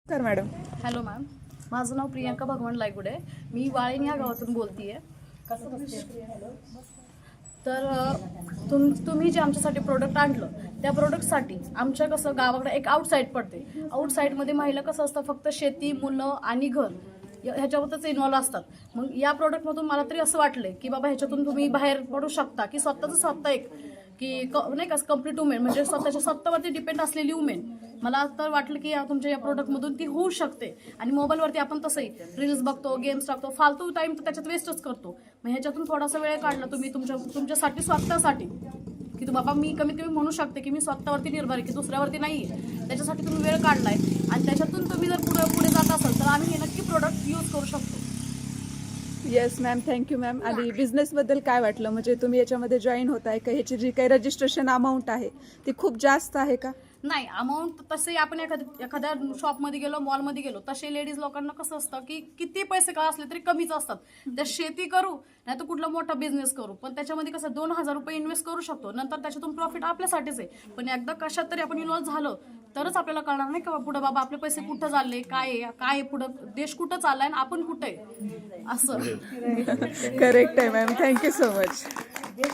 कर madam. Hello ma'am, माझं नाव प्रियांका भगवान लायगुडे. मी वाळीण या गावातून बोलतीये. तर तुम्ही जे आमच्यासाठी प्रोडक्ट आणलं त्या प्रोडक्टसाठी आमच्या कसं गावाकडे एक आउटसाईड पडते. आउटसाईडमध्ये महिला कसं असतं, फक्त शेती, मुलं आणि घर ह्याच्यावरच इन्व्हॉल्व असतात. मग या प्रोडक्टमधून मला तरी असं वाटलंय की बाबा ह्याच्यातून तुम्ही बाहेर पडू शकता, की स्वतः एक की नाही का कम्प्लीट वुमेन म्हणजे स्वतःच्या स्वतःवरती डिपेंड असलेली वुमेन. मला तर वाटलं की तुमच्या या प्रोडक्टमधून ती होऊ शकते. आणि मोबाईलवरती आपण तसंही रील्स बघतो, गेम्स टाकतो, फालतू टाइम तर त्याच्यात वेस्टच करतो. मग ह्याच्यातून थोडासा वेळ काढला तुम्ही तुमच्यासाठी स्वतःसाठी, की बाबा मी कमीत कमी म्हणू शकते की मी स्वतःवरती निर्भर आहे, की दुसऱ्यावरती नाहीये. त्याच्यासाठी तुम्ही वेळ काढलाय आणि त्याच्यातून तुम्ही जर पुढे जात असाल तर आम्ही हे नक्की प्रोडक्ट यूज करू शकतो. Yes ma'am, thank you ma'am. आणि बिझनेसबद्दल काय वाटलं, म्हणजे तुम्ही याच्यामध्ये जॉईन होत आहे का? ह्याची जी काही रजिस्ट्रेशन अमाऊंट आहे ती खूप जास्त आहे का? नाही, अमाऊंट तसे आपण एखाद्या शॉपमध्ये गेलो, मॉलमध्ये गेलो, तसे लेडीज लोकांना कसं असतं की किती पैसे काय असले तरी कमीच असतात. त्या शेती करू नाही तर कुठला मोठा बिझनेस करू, पण त्याच्यामध्ये कसं 2,000 रुपये इन्व्हेस्ट करू शकतो. नंतर त्याच्यातून प्रॉफिट आपल्यासाठीच आहे. पण एकदा कशात तरी आपण इन्व्हॉल्व झालो तरच आपल्याला कळणार नाही का पुढे बाबा आपले पैसे कुठं चालले, काय पुढं देश कुठं चाललाय आणि आपण कुठे आहे असं. करेक्ट आहे मॅम, थँक्यू सो मच.